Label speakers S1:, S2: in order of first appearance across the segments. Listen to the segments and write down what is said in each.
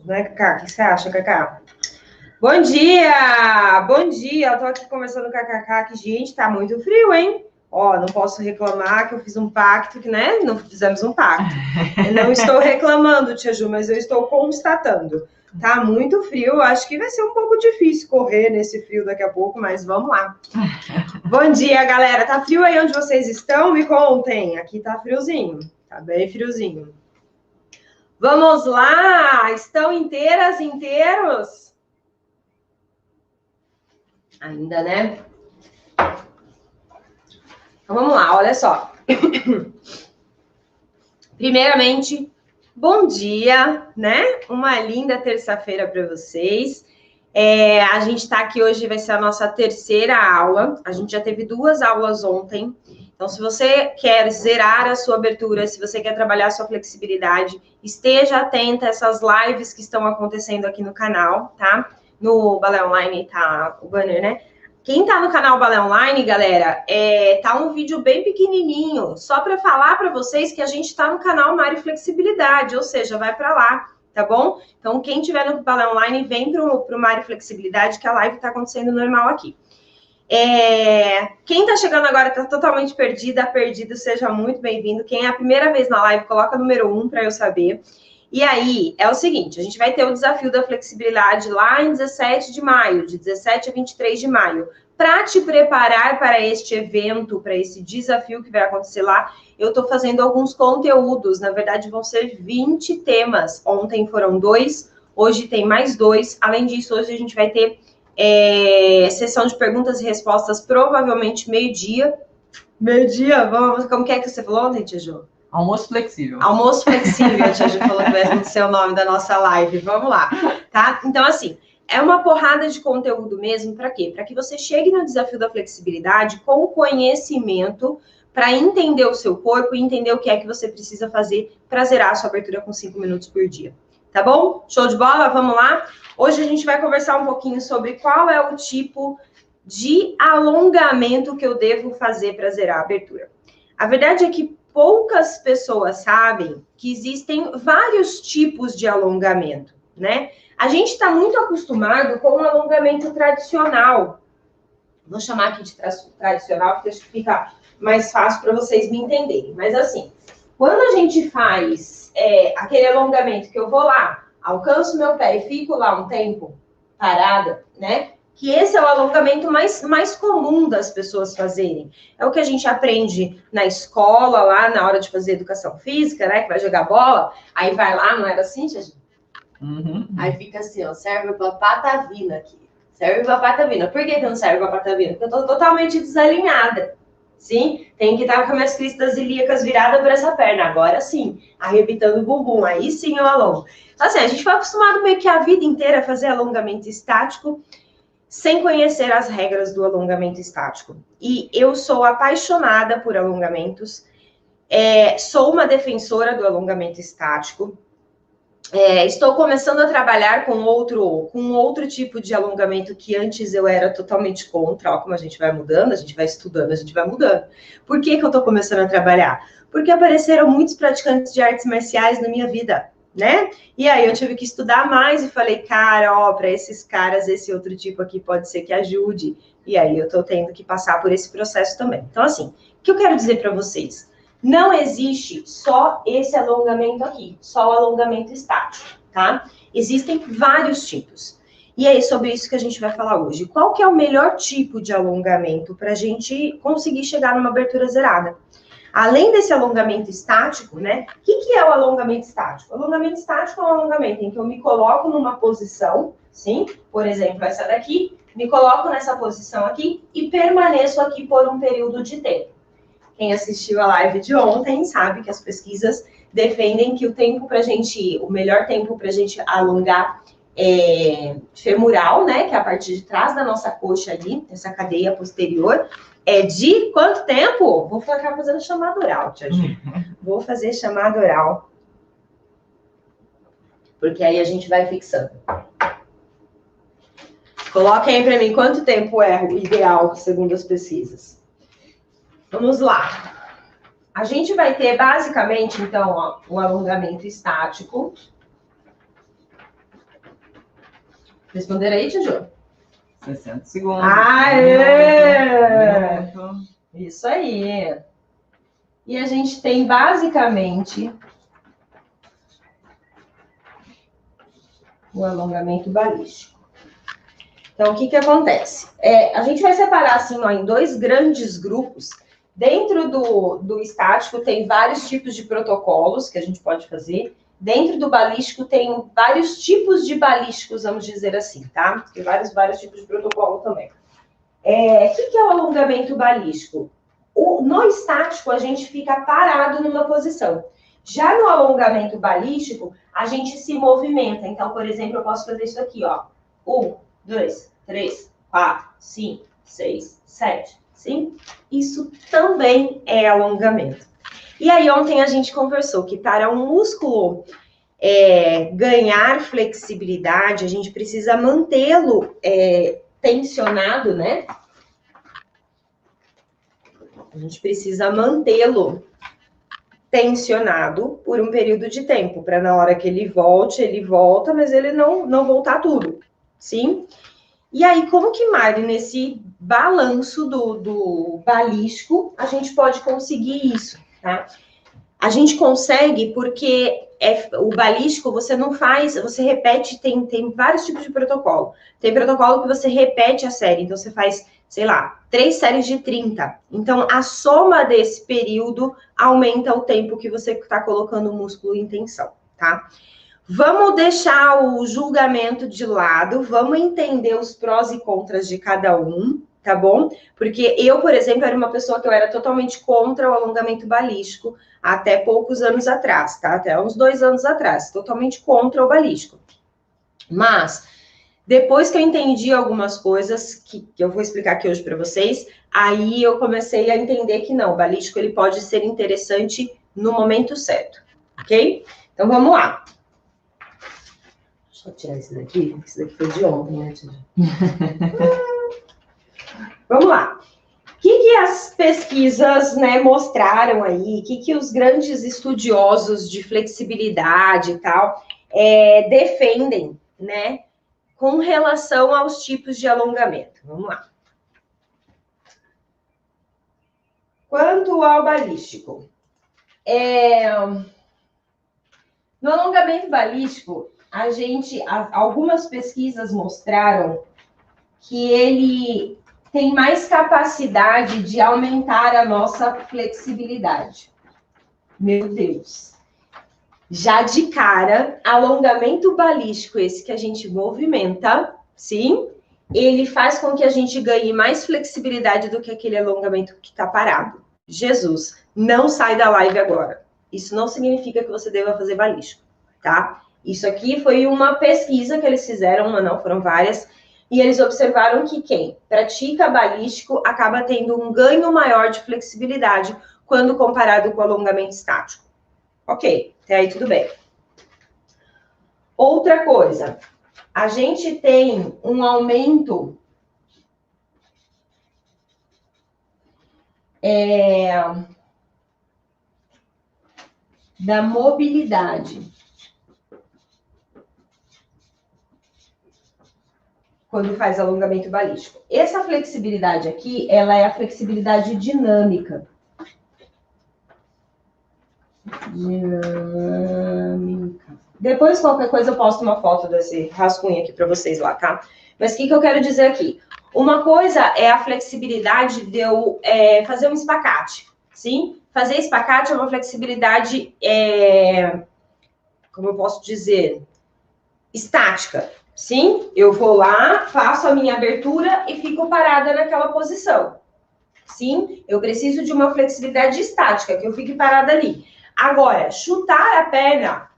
S1: Não é, Cacá? O que você acha, Cacá? Bom dia! Bom dia! Eu tô aqui conversando com a Cacá que, gente, tá muito frio, hein? Ó, não posso reclamar que eu fiz um pacto, que, né? Não fizemos um pacto. Eu não estou reclamando, Tia Ju, mas eu estou constatando. Tá muito frio, acho que vai ser um pouco difícil correr nesse frio daqui a pouco, mas vamos lá. Bom dia, galera. Tá frio aí onde vocês estão? Me contem. Aqui tá friozinho, tá bem friozinho. Vamos lá! Estão inteiras, inteiros? Ainda, né? Então vamos lá, olha só. Primeiramente, bom dia, né? Uma linda terça-feira para vocês. A gente está aqui hoje, vai ser a nossa terceira aula. A gente já teve 2 aulas ontem. Então, se você quer zerar a sua abertura, se você quer trabalhar a sua flexibilidade, esteja atenta a essas lives que estão acontecendo aqui no canal, tá? No Balé Online tá o banner, né? Quem tá no canal Balé Online, galera, tá um vídeo bem pequenininho, só para falar para vocês que a gente tá no canal Mari Flexibilidade, ou seja, vai para lá, tá bom? Então, quem tiver no Balé Online, vem pro Mari Flexibilidade, que a live tá acontecendo normal aqui. Quem tá chegando agora tá totalmente perdido, seja muito bem-vindo. Quem é a primeira vez na live, coloca número 1 para eu saber. E aí, é o seguinte, a gente vai ter o desafio da flexibilidade lá em 17 de maio, de 17 a 23 de maio. Para te preparar para este evento, para esse desafio que vai acontecer lá, eu estou fazendo alguns conteúdos, na verdade vão ser 20 temas. Ontem foram 2, hoje tem mais 2. Além disso, hoje a gente vai ter sessão de perguntas e respostas, provavelmente meio-dia. Meio-dia, vamos. Como que é que você falou ontem, Tia Ju?
S2: Almoço flexível.
S1: Almoço flexível, a Tia Ju falou que vai ser o nome da nossa live. Vamos lá, tá? Então, assim, é uma porrada de conteúdo mesmo, para quê? Para que você chegue no desafio da flexibilidade com conhecimento para entender o seu corpo e entender o que é que você precisa fazer para zerar a sua abertura com 5 minutos por dia. Tá bom? Show de bola? Vamos lá? Hoje a gente vai conversar um pouquinho sobre qual é o tipo de alongamento que eu devo fazer para zerar a abertura. A verdade é que poucas pessoas sabem que existem vários tipos de alongamento, né? A gente está muito acostumado com o alongamento tradicional. Vou chamar aqui de tradicional, porque acho que fica mais fácil para vocês me entenderem. Mas assim, quando a gente faz aquele alongamento que eu vou lá, alcanço meu pé e fico lá um tempo parada, né? Que esse é o alongamento mais comum das pessoas fazerem. É o que a gente aprende na escola, lá na hora de fazer educação física, né? Que vai jogar bola, aí vai lá, não era assim, Tia Ju?
S2: Uhum.
S1: Aí fica assim, ó, serve pra patavina aqui. Serve pra patavina. Por que não serve pra patavina? Porque eu tô totalmente desalinhada. Sim, tem que estar com as minhas cristas ilíacas viradas para essa perna. Agora sim, arrebitando o bumbum. Aí sim eu alongo. Então, assim, a gente foi acostumado meio que a vida inteira a fazer alongamento estático sem conhecer as regras do alongamento estático. E eu sou apaixonada por alongamentos. Sou uma defensora do alongamento estático. Estou começando a trabalhar com outro tipo de alongamento que antes eu era totalmente contra. Ó, como a gente vai mudando, a gente vai estudando, a gente vai mudando. Por que eu estou começando a trabalhar? Porque apareceram muitos praticantes de artes marciais na minha vida, né? E aí eu tive que estudar mais e falei, cara, ó, para esses caras, esse outro tipo aqui pode ser que ajude. E aí eu estou tendo que passar por esse processo também. Então, assim, o que eu quero dizer para vocês? Não existe só esse alongamento aqui, só o alongamento estático, tá? Existem vários tipos. E é sobre isso que a gente vai falar hoje. Qual que é o melhor tipo de alongamento para a gente conseguir chegar numa abertura zerada? Além desse alongamento estático, né? O que é o alongamento estático? O alongamento estático é um alongamento em que eu me coloco numa posição, sim? Por exemplo, essa daqui, me coloco nessa posição aqui e permaneço aqui por um período de tempo. Quem assistiu a live de ontem sabe que as pesquisas defendem que o melhor tempo para a gente alongar femoral, né, que é a parte de trás da nossa coxa ali, essa cadeia posterior, é de quanto tempo? Vou ficar fazendo chamada oral, Tia Ju. Vou fazer chamada oral. Porque aí a gente vai fixando. Coloquem aí para mim quanto tempo é o ideal, segundo as pesquisas. Vamos lá. A gente vai ter, basicamente, então, ó, um alongamento estático. Responder aí, Tiju.
S2: 60 segundos.
S1: Aê! Isso aí. E a gente tem basicamente o alongamento balístico. Então, o que que acontece? A gente vai separar assim, ó, em dois grandes grupos. Dentro do estático tem vários tipos de protocolos que a gente pode fazer. Dentro do balístico tem vários tipos de balísticos, vamos dizer assim, tá? Tem vários tipos de protocolo também. O que é o alongamento balístico? No estático, a gente fica parado numa posição. Já no alongamento balístico, a gente se movimenta. Então, por exemplo, eu posso fazer isso aqui, ó. 1, 2, 3, 4, 5, 6, 7, 5. Isso também é alongamento. E aí, ontem a gente conversou que para um músculo ganhar flexibilidade, a gente precisa mantê-lo tensionado, né? A gente precisa mantê-lo tensionado por um período de tempo, para na hora que ele volta, mas ele não voltar tudo, sim? E aí, como que, Mari, nesse balanço do balístico, a gente pode conseguir isso, tá? A gente consegue porque o balístico você não faz, você repete, tem vários tipos de protocolo. Tem protocolo que você repete a série, então você faz, sei lá, 3 séries de 30. Então, a soma desse período aumenta o tempo que você está colocando o músculo em tensão, tá? Vamos deixar o julgamento de lado, vamos entender os prós e contras de cada um, tá bom? Porque eu, por exemplo, era uma pessoa que eu era totalmente contra o alongamento balístico até poucos anos atrás, tá? Até uns 2 anos atrás, totalmente contra o balístico. Mas, depois que eu entendi algumas coisas que eu vou explicar aqui hoje para vocês, aí eu comecei a entender que não, o balístico ele pode ser interessante no momento certo, ok? Então, vamos lá. Deixa eu tirar esse daqui foi de ontem, né, Tia? Vamos lá. O que as pesquisas, né, mostraram aí? O que os grandes estudiosos de flexibilidade e tal defendem, né, com relação aos tipos de alongamento? Vamos lá. Quanto ao balístico, no alongamento balístico, algumas pesquisas mostraram que ele tem mais capacidade de aumentar a nossa flexibilidade. Meu Deus. Já de cara, alongamento balístico, esse que a gente movimenta, sim, ele faz com que a gente ganhe mais flexibilidade do que aquele alongamento que está parado. Jesus, não sai da live agora. Isso não significa que você deva fazer balístico, tá? Isso aqui foi uma pesquisa que eles fizeram, uma não, foram várias, e eles observaram que quem pratica balístico acaba tendo um ganho maior de flexibilidade quando comparado com o alongamento estático. Ok, até aí tudo bem. Outra coisa, a gente tem um aumento da mobilidade quando faz alongamento balístico. Essa flexibilidade aqui, ela é a flexibilidade dinâmica. Depois, qualquer coisa, eu posto uma foto desse rascunho aqui para vocês lá, tá? Mas o que eu quero dizer aqui? Uma coisa é a flexibilidade de eu fazer um espacate, sim? Fazer espacate é uma flexibilidade, como eu posso dizer, estática. Sim, eu vou lá, faço a minha abertura e fico parada naquela posição. Sim, eu preciso de uma flexibilidade estática, que eu fique parada ali. Agora, chutar a perna,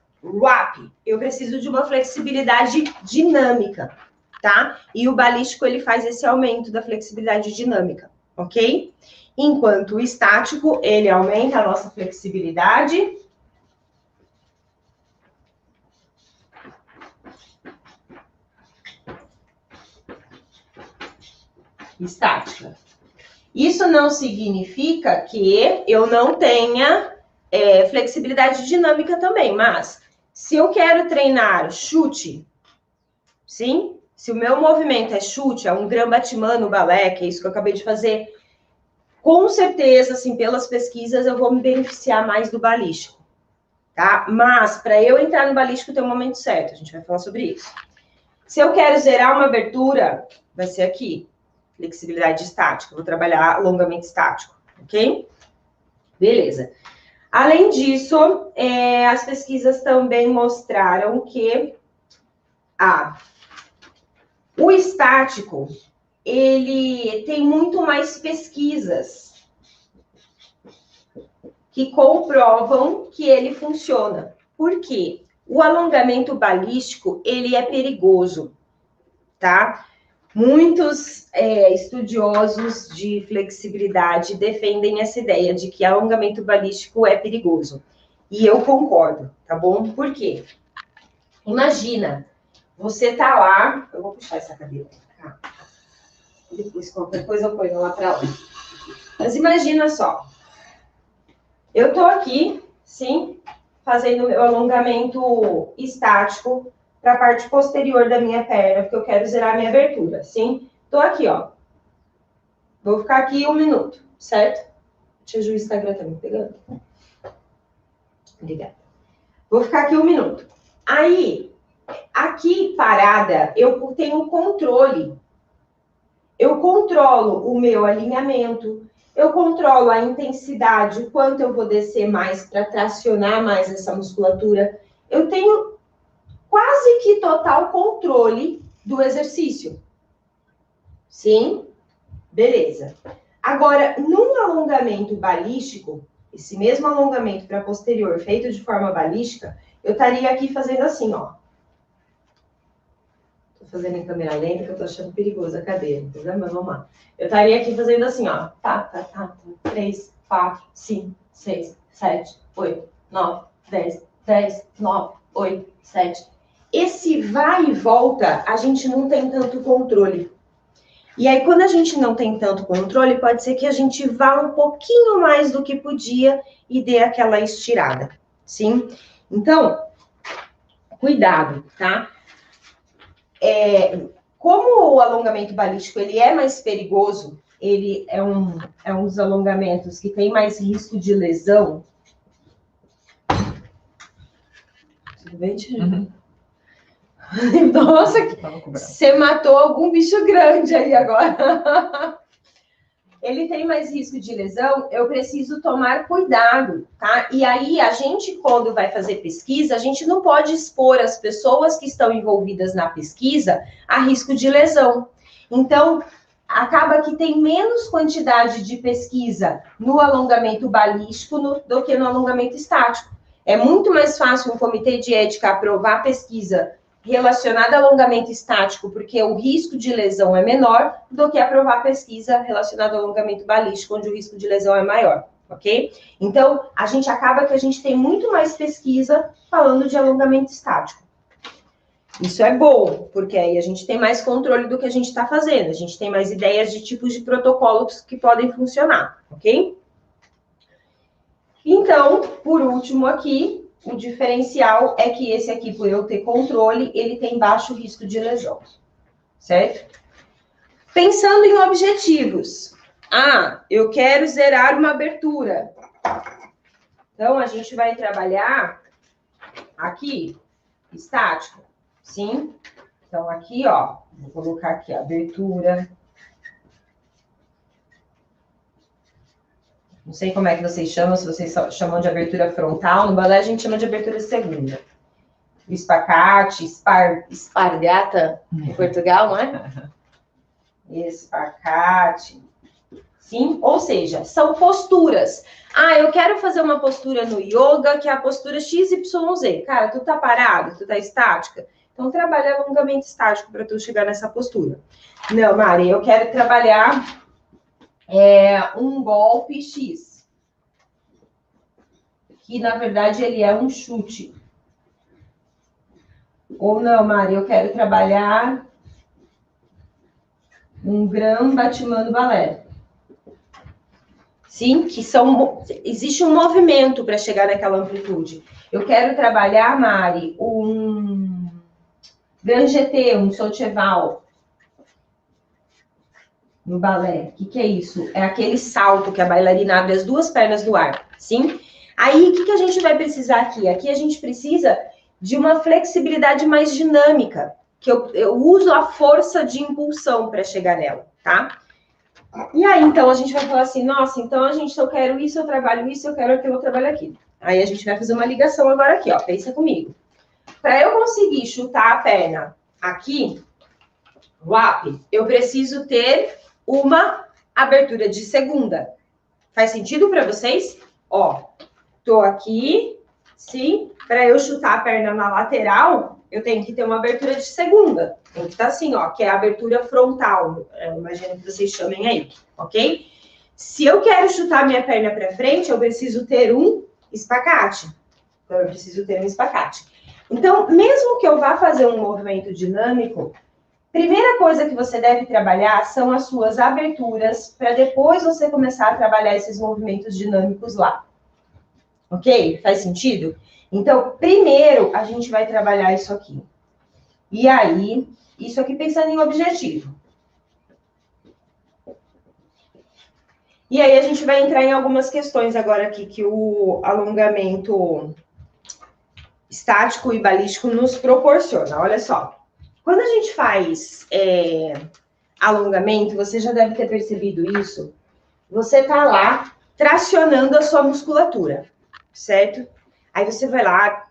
S1: eu preciso de uma flexibilidade dinâmica, tá? E o balístico, ele faz esse aumento da flexibilidade dinâmica, ok? Enquanto o estático, ele aumenta a nossa flexibilidade estática. Isso não significa que eu não tenha flexibilidade dinâmica também, mas se eu quero treinar chute, sim, Se o meu movimento é chute, é um gran batimã no balé, que é isso que eu acabei de fazer, com certeza, assim, pelas pesquisas, eu vou me beneficiar mais do balístico, tá? Mas, para eu entrar no balístico, tem um momento certo, a gente vai falar sobre isso. Se eu quero zerar uma abertura, vai ser aqui, flexibilidade estática, vou trabalhar alongamento estático, ok? Beleza. Além disso, as pesquisas também mostraram que o estático, ele tem muito mais pesquisas que comprovam que ele funciona. Por quê? O alongamento balístico, ele é perigoso, tá? Muitos estudiosos de flexibilidade defendem essa ideia de que alongamento balístico é perigoso. E eu concordo, tá bom? Por quê? Imagina, você tá lá... Eu vou puxar essa cadeira pra cá. Depois, qualquer coisa, eu ponho lá pra lá. Mas imagina só. Eu tô aqui, sim, fazendo meu alongamento estático para a parte posterior da minha perna, porque eu quero zerar a minha abertura, sim? Tô aqui, ó. Vou ficar aqui 1 minuto, certo? Deixa eu ver o Instagram tá me pegando. Obrigada. Vou ficar aqui 1 minuto. Aí, aqui parada, eu tenho controle. Eu controlo o meu alinhamento, eu controlo a intensidade, o quanto eu vou descer mais para tracionar mais essa musculatura. Eu tenho quase que total controle do exercício. Sim? Beleza. Agora, num alongamento balístico, esse mesmo alongamento para posterior feito de forma balística, eu estaria aqui fazendo assim, ó. Tô fazendo em câmera lenta, que eu tô achando perigoso a cadeira, entendeu? Mas vamos lá. Eu estaria aqui fazendo assim, ó. Tá. 3, 4, 5, 6, 7, 8, 9, 10, 9, 8, 7. Esse vai e volta, a gente não tem tanto controle. E aí, quando a gente não tem tanto controle, pode ser que a gente vá um pouquinho mais do que podia e dê aquela estirada, sim? Então, cuidado, tá? Como o alongamento balístico ele é mais perigoso, ele é um dos alongamentos que tem mais risco de lesão. Tudo bem, Tia? Uhum. Nossa, você matou algum bicho grande aí agora. Ele tem mais risco de lesão, eu preciso tomar cuidado, tá? E aí, a gente, quando vai fazer pesquisa, a gente não pode expor as pessoas que estão envolvidas na pesquisa a risco de lesão. Então, acaba que tem menos quantidade de pesquisa no alongamento balístico do que no alongamento estático. É muito mais fácil um comitê de ética aprovar a pesquisa relacionada ao alongamento estático, porque o risco de lesão é menor, do que aprovar pesquisa relacionada ao alongamento balístico, onde o risco de lesão é maior, ok? Então, a gente acaba que a gente tem muito mais pesquisa falando de alongamento estático. Isso é bom, porque aí a gente tem mais controle do que a gente está fazendo, a gente tem mais ideias de tipos de protocolos que podem funcionar, ok? Então, por último aqui, o diferencial é que esse aqui, por eu ter controle, ele tem baixo risco de lesão, certo? Pensando em objetivos. Eu quero zerar uma abertura. Então, a gente vai trabalhar aqui, estático, sim? Então, aqui, ó, vou colocar aqui a abertura. Não sei como é que vocês chamam, se vocês chamam de abertura frontal. No balé a gente chama de abertura segunda. O espacate, espargata, em Portugal, não é? Espacate. Sim? Ou seja, são posturas. Eu quero fazer uma postura no yoga, que é a postura XYZ. Cara, tu tá parado? Tu tá estática? Então, trabalha alongamento estático para tu chegar nessa postura. Não, Mari, eu quero trabalhar... um golpe X, que na verdade ele é um chute. Ou não, Mari, eu quero trabalhar um gran batimã no balé. Sim, que existe um movimento para chegar naquela amplitude. Eu quero trabalhar, Mari, Grand GT, um Saucheval no balé. O que é isso? É aquele salto que a bailarina abre as duas pernas do ar, sim? Aí, o que a gente vai precisar aqui? Aqui a gente precisa de uma flexibilidade mais dinâmica, que eu uso a força de impulsão para chegar nela, tá? E aí, então, a gente vai falar assim, nossa, então eu quero isso, eu trabalho isso, eu quero aquilo, eu trabalho aquilo. Aí a gente vai fazer uma ligação agora aqui, ó, pensa comigo. Para eu conseguir chutar a perna aqui, eu preciso ter uma abertura de segunda. Faz sentido para vocês? Ó, tô aqui, sim. Para eu chutar a perna na lateral, eu tenho que ter uma abertura de segunda. Tem que estar assim, ó, que é a abertura frontal. Imagino que vocês chamem aí, ok? Se eu quero chutar minha perna para frente, eu preciso ter um espacate. Então, eu preciso ter um espacate. Então, mesmo que eu vá fazer um movimento dinâmico, primeira coisa que você deve trabalhar são as suas aberturas, para depois você começar a trabalhar esses movimentos dinâmicos lá. Ok? Faz sentido? Então, primeiro, a gente vai trabalhar isso aqui. E aí, isso aqui pensando em objetivo. E aí, a gente vai entrar em algumas questões agora aqui que o alongamento estático e balístico nos proporciona. Olha só. Quando a gente faz alongamento, você já deve ter percebido isso, você tá lá tracionando a sua musculatura, certo? Aí você vai lá,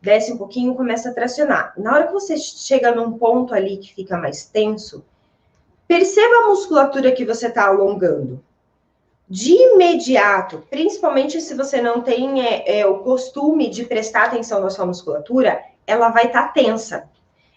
S1: desce um pouquinho e começa a tracionar. Na hora que você chega num ponto ali que fica mais tenso, perceba a musculatura que você está alongando. De imediato, principalmente se você não tem o costume de prestar atenção na sua musculatura, ela vai estar tensa.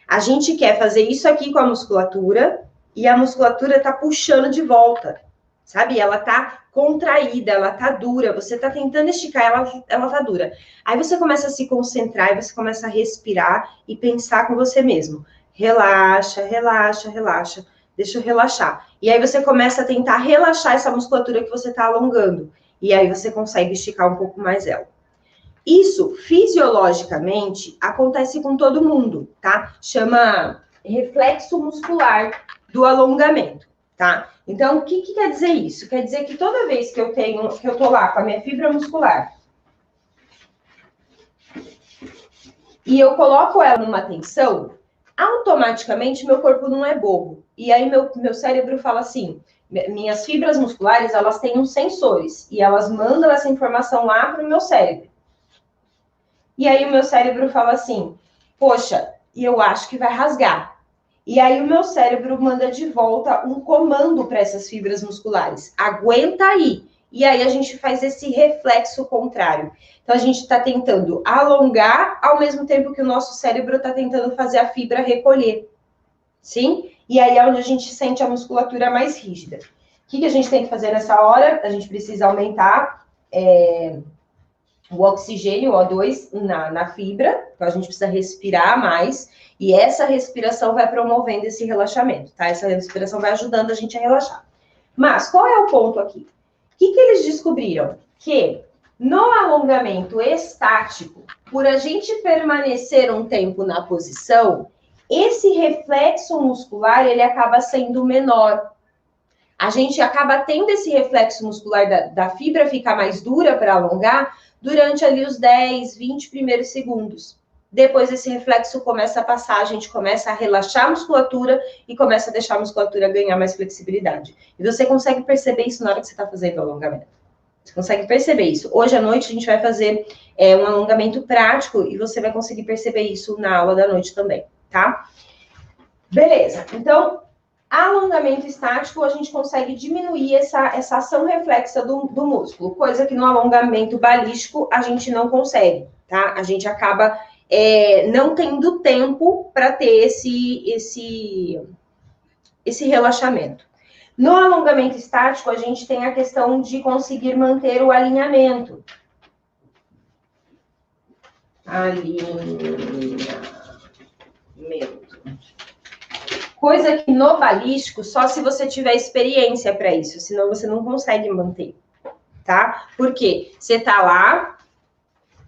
S1: A gente quer fazer isso aqui com a musculatura e a musculatura tá puxando de volta, sabe? Ela tá contraída, ela tá dura, você tá tentando esticar, ela tá dura. Aí você começa a se concentrar e você começa a respirar e pensar com você mesmo. Relaxa, relaxa, relaxa. Deixa eu relaxar. E aí você começa a tentar relaxar essa musculatura que você tá alongando. E aí você consegue esticar um pouco mais ela. Isso, fisiologicamente, acontece com todo mundo, tá? Chama reflexo muscular do alongamento, tá? Então, o que quer dizer isso? Quer dizer que toda vez que eu tô lá com a minha fibra muscular e eu coloco ela numa tensão, automaticamente meu corpo não é bobo. E aí meu cérebro fala assim, minhas fibras musculares, elas têm uns sensores e elas mandam essa informação lá para o meu cérebro. E aí o meu cérebro fala assim, poxa, e eu acho que vai rasgar. E aí o meu cérebro manda de volta um comando para essas fibras musculares. Aguenta aí. E aí a gente faz esse reflexo contrário. Então a gente está tentando alongar ao mesmo tempo que o nosso cérebro está tentando fazer a fibra recolher. Sim? E aí é onde a gente sente a musculatura mais rígida. O que a gente tem que fazer nessa hora? A gente precisa aumentar o oxigênio, o O2, na fibra, então a gente precisa respirar mais, e essa respiração vai promovendo esse relaxamento, tá? Essa respiração vai ajudando a gente a relaxar. Mas, qual é o ponto aqui? O que eles descobriram? Que no alongamento estático, por a gente permanecer um tempo na posição, esse reflexo muscular, ele acaba sendo menor. A gente acaba tendo esse reflexo muscular da fibra ficar mais dura para alongar, durante ali os 10, 20 primeiros segundos. Depois esse reflexo começa a passar, a gente começa a relaxar a musculatura e começa a deixar a musculatura ganhar mais flexibilidade. E você consegue perceber isso na hora que você está fazendo o alongamento. Você consegue perceber isso. Hoje à noite a gente vai fazer um alongamento prático e você vai conseguir perceber isso na aula da noite também, tá? Beleza, então alongamento estático, a gente consegue diminuir essa ação reflexa do músculo, coisa que no alongamento balístico a gente não consegue, tá? A gente acaba não tendo tempo para ter esse relaxamento. No alongamento estático, a gente tem a questão de conseguir manter o alinhamento. Coisa que no balístico, só se você tiver experiência para isso, senão você não consegue manter, tá? Porque você tá lá,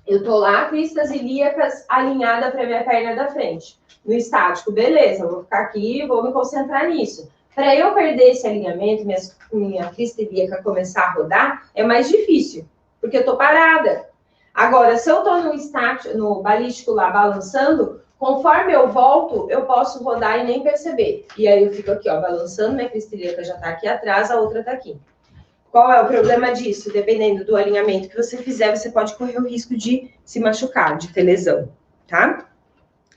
S1: Eu tô lá, cristas ilíacas alinhada para minha perna da frente. No estático, beleza, eu vou ficar aqui e vou me concentrar nisso. Para eu perder esse alinhamento, minha crista ilíaca começar a rodar, é mais difícil, porque eu tô parada. Agora, se eu tô no estático, no balístico lá balançando, conforme eu volto, eu posso rodar e nem perceber. E aí eu fico aqui, ó, balançando, minha crista ilíaca já tá aqui atrás, a outra tá aqui. Qual é o problema disso? Dependendo do alinhamento que você fizer, você pode correr o risco de se machucar, de ter lesão, tá?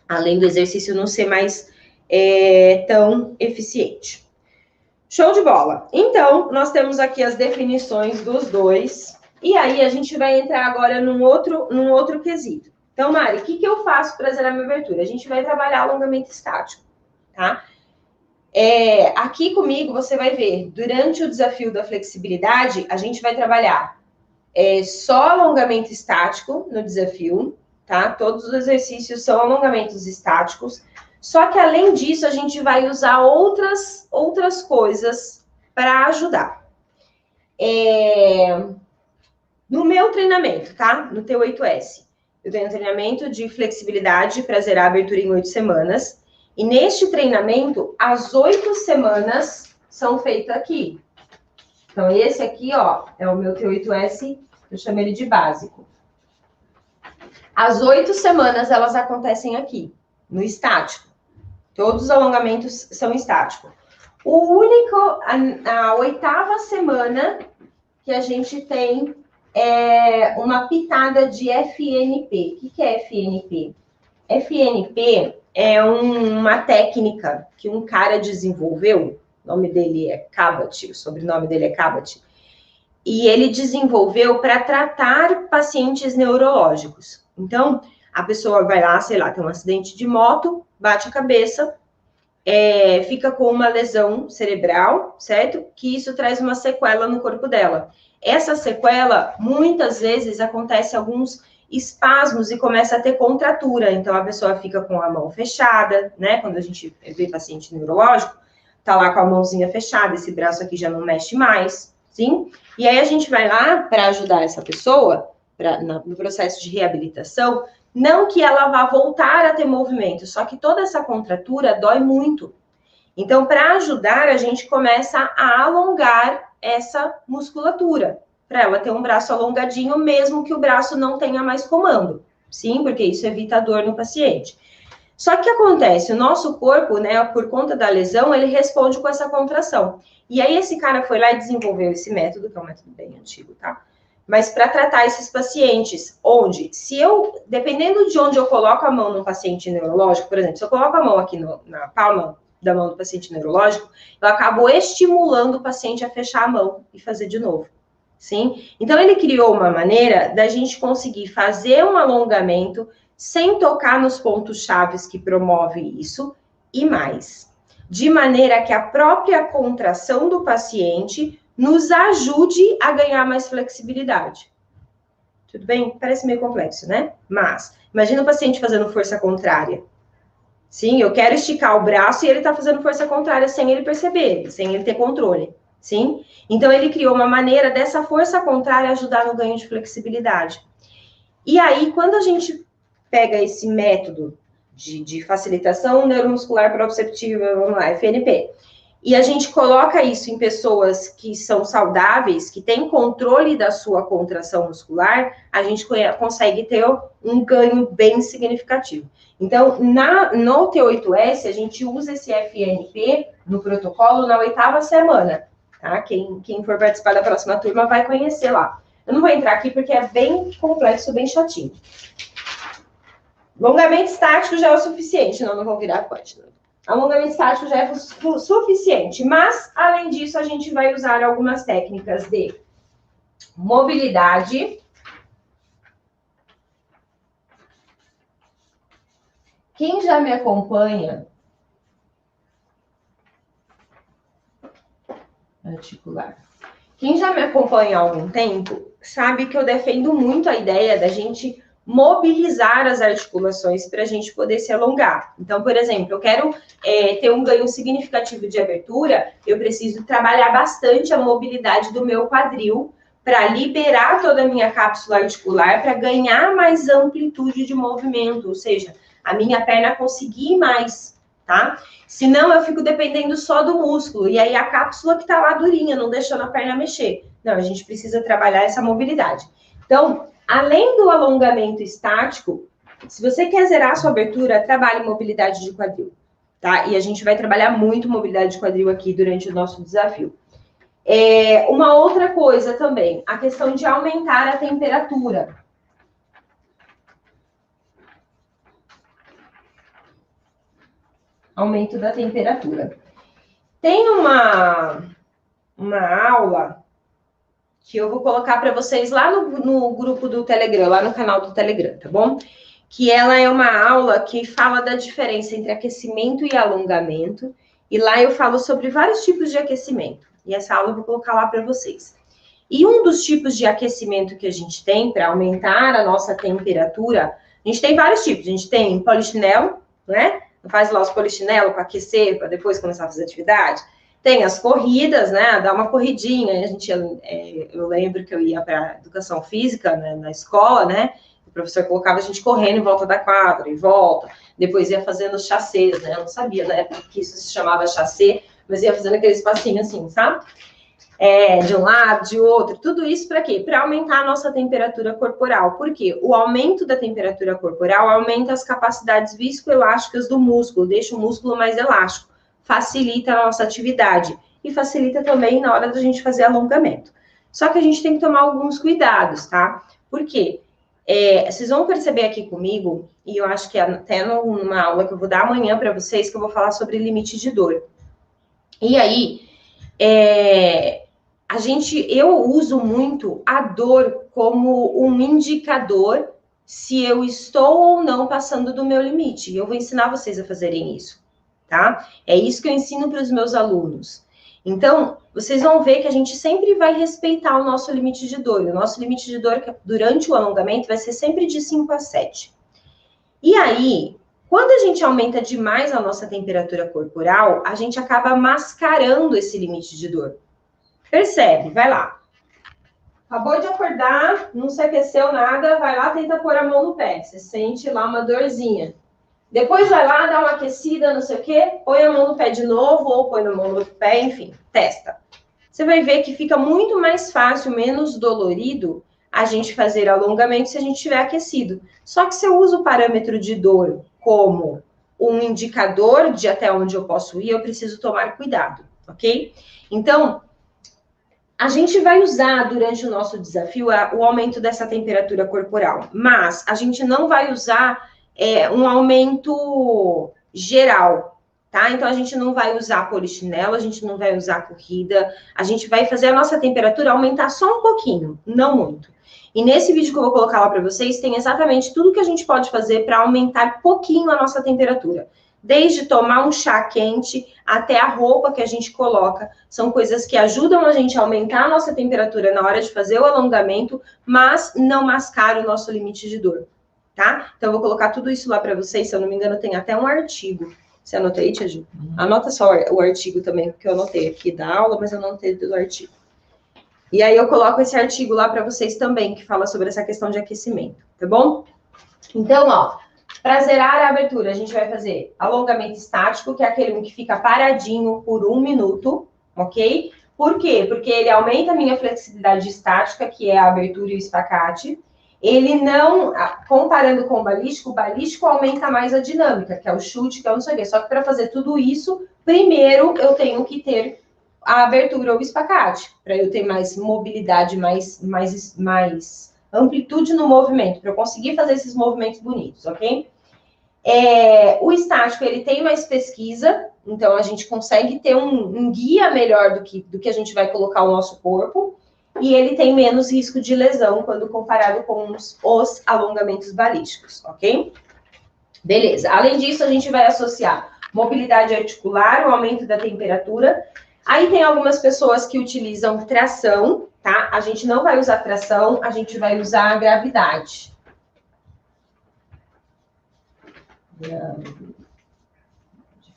S1: Além do exercício não ser mais tão eficiente. Show de bola! Então, nós temos aqui as definições dos dois. E aí, a gente vai entrar agora num outro quesito. Então, Mari, o que eu faço para zerar minha abertura? A gente vai trabalhar alongamento estático, tá? Aqui comigo você vai ver, durante o desafio da flexibilidade, a gente vai trabalhar só alongamento estático no desafio, tá? Todos os exercícios são alongamentos estáticos, só que além disso, a gente vai usar outras coisas para ajudar. No meu treinamento, tá? No T8S, eu tenho um treinamento de flexibilidade para zerar a abertura em 8 semanas. E neste treinamento, as 8 semanas são feitas aqui. Então, esse aqui, ó, é o meu T8S, eu chamo ele de básico. As 8 semanas, elas acontecem aqui, no estático. Todos os alongamentos são estáticos. A 8ª semana que a gente tem uma pitada de FNP. O que é FNP? FNP é uma técnica que um cara desenvolveu, o nome dele é Cabot, o sobrenome dele é Cabot, e ele desenvolveu para tratar pacientes neurológicos. Então, a pessoa vai lá, sei lá, tem um acidente de moto, bate a cabeça, fica com uma lesão cerebral, certo? Que isso traz uma sequela no corpo dela. Essa sequela, muitas vezes, acontece alguns espasmos e começa a ter contratura. Então, a pessoa fica com a mão fechada, né? Quando a gente vê paciente neurológico, tá lá com a mãozinha fechada, esse braço aqui já não mexe mais, sim? E aí, a gente vai lá para ajudar essa pessoa, no processo de reabilitação, não que ela vá voltar a ter movimento, só que toda essa contratura dói muito. Então, para ajudar, a gente começa a alongar essa musculatura, para ela ter um braço alongadinho, mesmo que o braço não tenha mais comando. Sim, porque isso evita a dor no paciente. Só que o que acontece? O nosso corpo, né, por conta da lesão, ele responde com essa contração. E aí esse cara foi lá e desenvolveu esse método, que é um método bem antigo, tá? Mas para tratar esses pacientes, dependendo de onde eu coloco a mão no paciente neurológico, por exemplo, se eu coloco a mão aqui na palma da mão do paciente neurológico, eu acabo estimulando o paciente a fechar a mão e fazer de novo. Sim? Então, ele criou uma maneira da gente conseguir fazer um alongamento sem tocar nos pontos chaves que promove isso e mais. De maneira que a própria contração do paciente nos ajude a ganhar mais flexibilidade. Tudo bem? Parece meio complexo, né? Mas, imagina o paciente fazendo força contrária. Sim, eu quero esticar o braço e ele está fazendo força contrária sem ele perceber, sem ele ter controle. Sim? Então, ele criou uma maneira dessa força contrária ajudar no ganho de flexibilidade. E aí, quando a gente pega esse método de facilitação neuromuscular proprioceptiva, vamos lá, FNP, e a gente coloca isso em pessoas que são saudáveis, que têm controle da sua contração muscular, a gente consegue ter um ganho bem significativo. Então, no T8S, a gente usa esse FNP no protocolo na 8ª semana. Tá? Quem for participar da próxima turma vai conhecer lá. Eu não vou entrar aqui porque é bem complexo, bem chatinho. Alongamento estático já é o suficiente. Não vou virar punch. Alongamento estático já é o suficiente. Mas, além disso, a gente vai usar algumas técnicas de mobilidade. Quem já me acompanha... articular. Quem já me acompanha há algum tempo sabe que eu defendo muito a ideia da gente mobilizar as articulações para a gente poder se alongar. Então, por exemplo, eu quero ter um ganho significativo de abertura, eu preciso trabalhar bastante a mobilidade do meu quadril para liberar toda a minha cápsula articular, para ganhar mais amplitude de movimento, ou seja, a minha perna conseguir mais, tá? Senão eu fico dependendo só do músculo, e aí a cápsula que tá lá durinha, não deixando a perna mexer. Não, a gente precisa trabalhar essa mobilidade. Então, além do alongamento estático, se você quer zerar a sua abertura, trabalhe mobilidade de quadril, tá? E a gente vai trabalhar muito mobilidade de quadril aqui durante o nosso desafio. Uma outra coisa também, a questão de aumentar a temperatura. Aumento da temperatura. Tem uma aula que eu vou colocar para vocês lá no grupo do Telegram, lá no canal do Telegram, tá bom? Que ela é uma aula que fala da diferença entre aquecimento e alongamento. E lá eu falo sobre vários tipos de aquecimento. E essa aula eu vou colocar lá para vocês. E um dos tipos de aquecimento que a gente tem para aumentar a nossa temperatura, a gente tem vários tipos. A gente tem polichinelo, né? Faz lá os polichinelos para aquecer, para depois começar a fazer atividade. Tem as corridas, né? Dá uma corridinha. Eu lembro que eu ia para educação física, né, na escola, né? O professor colocava a gente correndo em volta da quadra, e volta. Depois ia fazendo os chassês, né? Eu não sabia na época que isso se chamava chassê, mas ia fazendo aquele espacinho assim, sabe? De um lado, de outro. Tudo isso para quê? Para aumentar a nossa temperatura corporal. Por quê? O aumento da temperatura corporal aumenta as capacidades viscoelásticas do músculo, deixa o músculo mais elástico, facilita a nossa atividade e facilita também na hora da gente fazer alongamento. Só que a gente tem que tomar alguns cuidados, tá? Por quê? Vocês vão perceber aqui comigo, e eu acho que até numa aula que eu vou dar amanhã para vocês, que eu vou falar sobre limite de dor. E aí, eu uso muito a dor como um indicador se eu estou ou não passando do meu limite. E eu vou ensinar vocês a fazerem isso, tá? É isso que eu ensino para os meus alunos. Então, vocês vão ver que a gente sempre vai respeitar o nosso limite de dor. O nosso limite de dor durante o alongamento vai ser sempre de 5 a 7. E aí, quando a gente aumenta demais a nossa temperatura corporal, a gente acaba mascarando esse limite de dor. Percebe? Vai lá. Acabou de acordar, não se aqueceu nada, vai lá, tenta pôr a mão no pé. Você sente lá uma dorzinha. Depois vai lá, dá uma aquecida, não sei o quê, põe a mão no pé de novo, ou põe a mão no outro pé, enfim, testa. Você vai ver que fica muito mais fácil, menos dolorido, a gente fazer alongamento se a gente estiver aquecido. Só que se eu uso o parâmetro de dor como um indicador de até onde eu posso ir, eu preciso tomar cuidado, ok? Então, a gente vai usar durante o nosso desafio o aumento dessa temperatura corporal, mas a gente não vai usar um aumento geral, tá? Então, a gente não vai usar polichinelo, a gente não vai usar corrida, a gente vai fazer a nossa temperatura aumentar só um pouquinho, não muito. E nesse vídeo que eu vou colocar lá para vocês, tem exatamente tudo que a gente pode fazer para aumentar pouquinho a nossa temperatura. Desde tomar um chá quente até a roupa que a gente coloca. São coisas que ajudam a gente a aumentar a nossa temperatura na hora de fazer o alongamento, mas não mascar o nosso limite de dor, tá? Então, eu vou colocar tudo isso lá para vocês. Se eu não me engano, tem até um artigo. Você anotou aí, Tia Ju? Anota só o artigo também, porque eu anotei aqui da aula, mas eu não anotei do artigo. E aí eu coloco esse artigo lá para vocês também, que fala sobre essa questão de aquecimento, tá bom? Então, ó, para zerar a abertura, a gente vai fazer alongamento estático, que é aquele que fica paradinho por 1 minuto, ok? Por quê? Porque ele aumenta a minha flexibilidade estática, que é a abertura e o espacate. Ele não, comparando com o balístico aumenta mais a dinâmica, que é o chute, que é o não sei o quê. Só que para fazer tudo isso, primeiro eu tenho que ter a abertura ou o espacate, para eu ter mais mobilidade, mais amplitude no movimento, para eu conseguir fazer esses movimentos bonitos, ok? O estático, ele tem mais pesquisa, então a gente consegue ter um guia melhor do que a gente vai colocar o nosso corpo, e ele tem menos risco de lesão quando comparado com os alongamentos balísticos, ok? Beleza. Além disso, a gente vai associar mobilidade articular, o aumento da temperatura. Aí tem algumas pessoas que utilizam tração, tá? A gente não vai usar tração, a gente vai usar a gravidade. Então,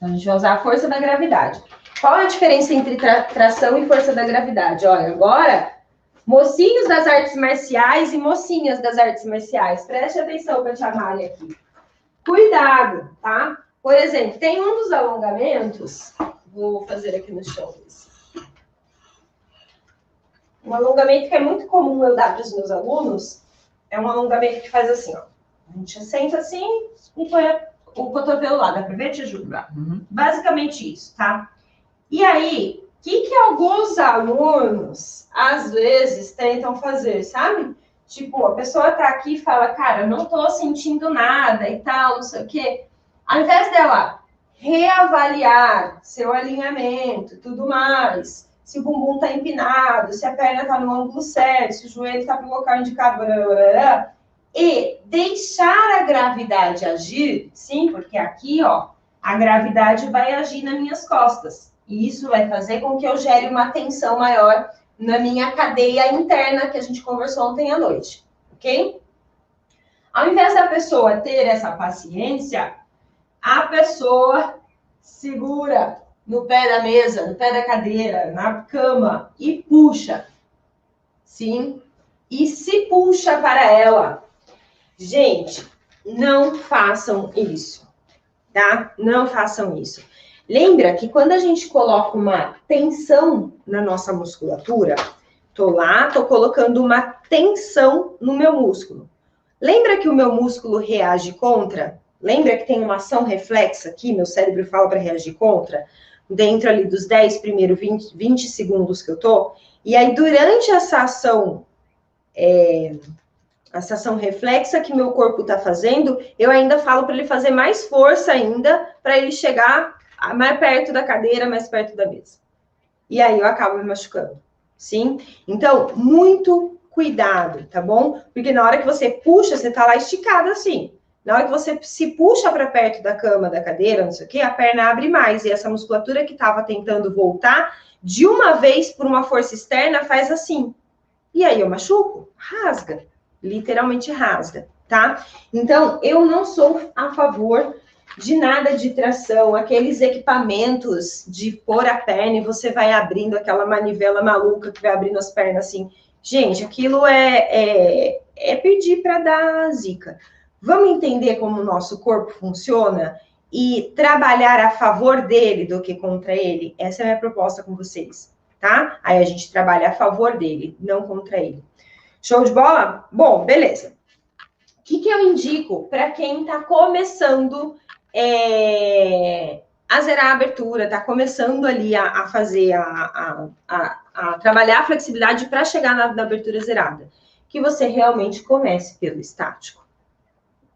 S1: a gente vai usar a força da gravidade. Qual é a diferença entre tração e força da gravidade? Olha, agora Mocinhos das artes marciais e mocinhas das artes marciais. Preste atenção para a tia Mari aqui. Cuidado, tá? Por exemplo, tem um dos alongamentos. Vou fazer aqui no chão isso. Um alongamento que é muito comum eu dar para os meus alunos é um alongamento que faz assim, ó. A gente senta assim e põe o cotovelo lá. Dá para ver, Tia Ju?
S2: Uhum.
S1: Basicamente isso, tá? E aí, o que alguns alunos, às vezes, tentam fazer, sabe? Tipo, a pessoa tá aqui e fala, cara, não tô sentindo nada e tal, não sei o quê. Ao invés dela reavaliar seu alinhamento, tudo mais, se o bumbum tá empinado, se a perna tá no ângulo certo, se o joelho tá pro local indicado, e deixar a gravidade agir, sim, porque aqui, ó, a gravidade vai agir nas minhas costas. E isso vai fazer com que eu gere uma tensão maior na minha cadeia interna que a gente conversou ontem à noite, ok? Ao invés da pessoa ter essa paciência, a pessoa segura no pé da mesa, no pé da cadeira, na cama e puxa, sim? E se puxa para ela. Gente, não façam isso, tá? Não façam isso. Lembra que quando a gente coloca uma tensão na nossa musculatura, tô lá, tô colocando uma tensão no meu músculo. Lembra que o meu músculo reage contra? Lembra que tem uma ação reflexa aqui, meu cérebro fala para reagir contra? Dentro ali dos 10 primeiros 20 segundos que eu tô. E aí, durante essa ação reflexa que meu corpo está fazendo, eu ainda falo para ele fazer mais força ainda, para ele chegar mais perto da cadeira, mais perto da mesa. E aí eu acabo me machucando, sim? Então, muito cuidado, tá bom? Porque na hora que você puxa, você tá lá esticado assim. Na hora que você se puxa para perto da cama, da cadeira, não sei o quê, a perna abre mais. E essa musculatura que estava tentando voltar, de uma vez por uma força externa, faz assim. E aí eu machuco, rasga. Literalmente rasga, tá? Então, eu não sou a favor de nada de tração, aqueles equipamentos de pôr a perna e você vai abrindo aquela manivela maluca que vai abrindo as pernas assim. Gente, aquilo é pedir para dar zica. Vamos entender como o nosso corpo funciona e trabalhar a favor dele do que contra ele? Essa é a minha proposta com vocês, tá? Aí a gente trabalha a favor dele, não contra ele. Show de bola? Bom, beleza. O que eu indico para quem está começando a zerar a abertura, está começando ali a fazer, a trabalhar a flexibilidade para chegar na abertura zerada? Que você realmente comece pelo estático.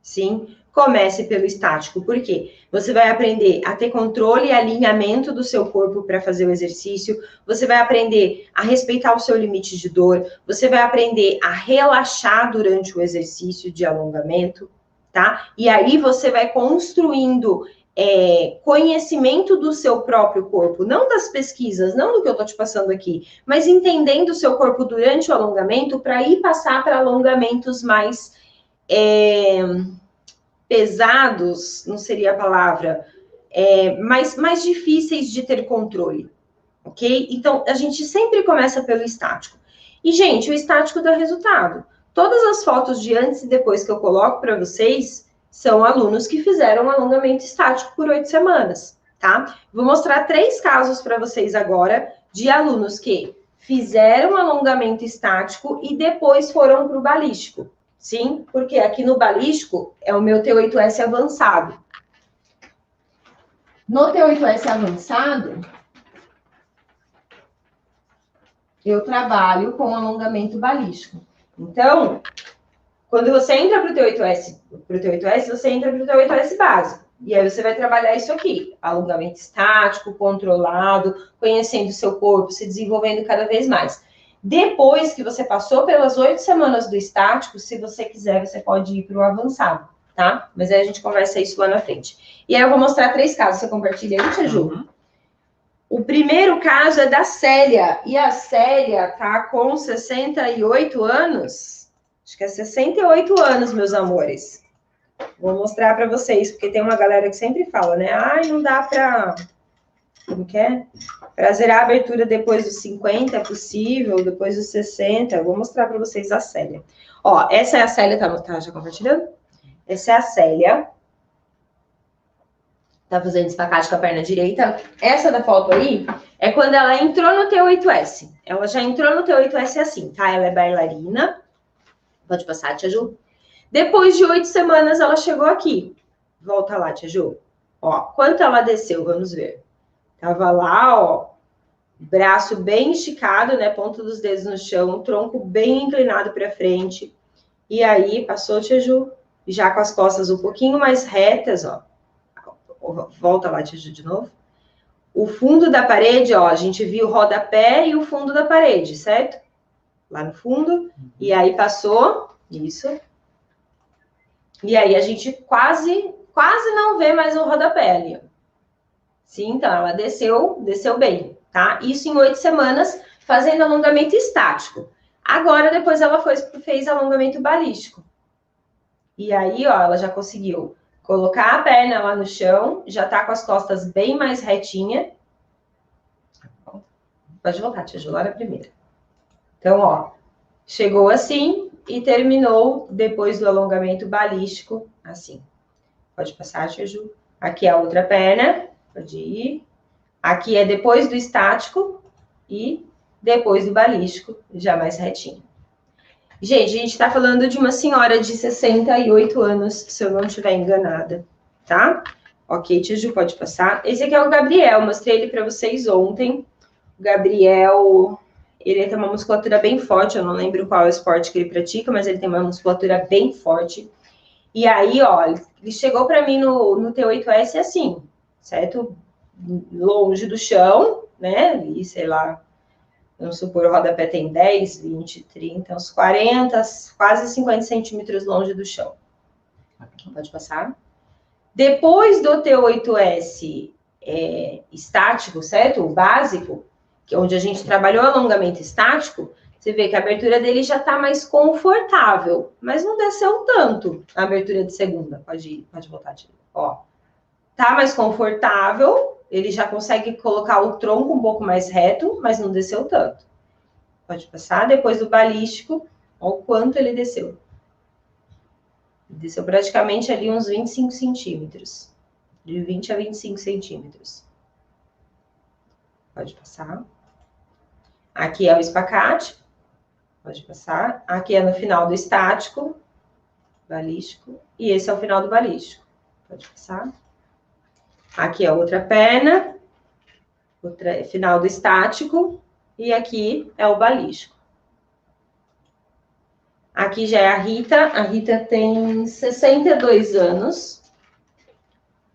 S1: Sim? Comece pelo estático, porque você vai aprender a ter controle e alinhamento do seu corpo para fazer o exercício, você vai aprender a respeitar o seu limite de dor, você vai aprender a relaxar durante o exercício de alongamento, tá? E aí você vai construindo conhecimento do seu próprio corpo, não das pesquisas, não do que eu tô te passando aqui, mas entendendo o seu corpo durante o alongamento para ir passar para alongamentos mais pesados, não seria a palavra, mais difíceis de ter controle, ok? Então, a gente sempre começa pelo estático. E, gente, o estático dá resultado. Todas as fotos de antes e depois que eu coloco para vocês são alunos que fizeram um alongamento estático por 8 semanas, tá? Vou mostrar 3 casos para vocês agora de alunos que fizeram alongamento estático e depois foram para o balístico. Sim, porque aqui no balístico é o meu T8S avançado. No T8S avançado, eu trabalho com alongamento balístico. Então, quando você entra para o T8S, você entra para o T8S básico. E aí você vai trabalhar isso aqui, alongamento estático, controlado, conhecendo o seu corpo, se desenvolvendo cada vez mais. Depois que você passou pelas 8 semanas do estático, se você quiser, você pode ir para o avançado, tá? Mas aí a gente conversa isso lá na frente. E aí eu vou mostrar 3 casos. Você compartilha aí, Tia Ju?
S2: Uhum.
S1: O primeiro caso é da Célia. E a Célia tá com 68 anos. Acho que é 68 anos, meus amores. Vou mostrar para vocês, porque tem uma galera que sempre fala, né? Ai, não dá para Como que é? Para zerar a abertura depois dos 50 é possível, depois dos 60. Eu vou mostrar para vocês a Célia. Ó, essa é a Célia, tá já compartilhando? Essa é a Célia. Tá fazendo espacate com a perna direita. Essa da foto aí é quando ela entrou no T8S. Ela já entrou no T8S assim, tá? Ela é bailarina. Pode passar, Tia Ju. Depois de 8 semanas, ela chegou aqui. Volta lá, Tia Ju. Ó, quanto ela desceu, vamos ver. Tava lá, ó, braço bem esticado, né? Ponta dos dedos no chão, tronco bem inclinado para frente. E aí, passou, Tia Ju, já com as costas um pouquinho mais retas, ó. Volta lá, Tia Ju, de novo. O fundo da parede, ó, a gente viu o rodapé e o fundo da parede, certo? Lá no fundo. E aí passou, isso. E aí a gente quase não vê mais o rodapé ali, ó. Sim, então ela desceu bem, tá? Isso em 8 semanas, fazendo alongamento estático. Agora, depois ela fez alongamento balístico. E aí, ó, ela já conseguiu colocar a perna lá no chão, já tá com as costas bem mais retinha. Pode voltar, Tia Ju, lá na primeira. Então, ó, chegou assim e terminou depois do alongamento balístico, assim. Pode passar, Tia Ju. Aqui é a outra perna, pode ir. Aqui é depois do estático e depois do balístico, já mais retinho. Gente, a gente tá falando de uma senhora de 68 anos, se eu não estiver enganada, tá? Ok, Tia Ju, pode passar. Esse aqui é o Gabriel, mostrei ele para vocês ontem. O Gabriel, ele tem uma musculatura bem forte, eu não lembro qual é o esporte que ele pratica, mas ele tem uma musculatura bem forte. E aí, ó, ele chegou para mim no T8S assim, certo? Longe do chão, né? E sei lá, vamos supor, o rodapé tem 10, 20, 30, uns 40, quase 50 centímetros longe do chão. Pode passar. Depois do T8S estático, certo? O básico, que é onde a gente trabalhou alongamento estático, você vê que a abertura dele já está mais confortável, mas não desceu tanto a abertura de segunda. Pode voltar, Tia. Ó, tá mais confortável, ele já consegue colocar o tronco um pouco mais reto, mas não desceu tanto. Pode passar. Depois do balístico, olha o quanto ele desceu. Desceu praticamente ali uns 25 centímetros. De 20 a 25 centímetros. Pode passar. Aqui é o espacate. Pode passar. Aqui é no final do estático, balístico. E esse é o final do balístico. Pode passar. Aqui é a outra perna. Final do estático. E aqui é o balístico. Aqui já é a Rita. A Rita tem 62 anos.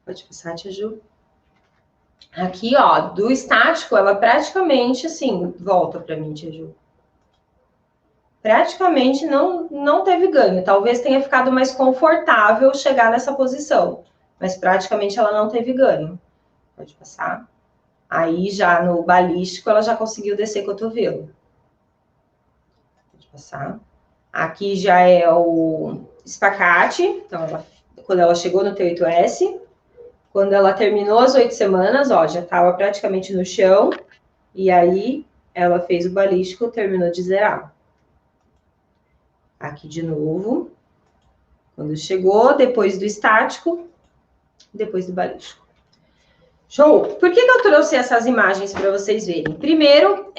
S1: Pode passar, Tia Ju. Aqui, ó, do estático, ela praticamente, assim, volta pra mim, Tia Ju. Praticamente não teve ganho. Talvez tenha ficado mais confortável chegar nessa posição. Mas praticamente ela não teve ganho. Pode passar. Aí já no balístico ela já conseguiu descer cotovelo. Pode passar. Aqui já é o espacate. Então, quando ela chegou no T8S. Quando ela terminou as 8 semanas, ó, já estava praticamente no chão. E aí ela fez o balístico, terminou de zerar. Aqui de novo, quando chegou, depois do estático, depois do balístico. Show! Por que eu trouxe essas imagens para vocês verem? Primeiro,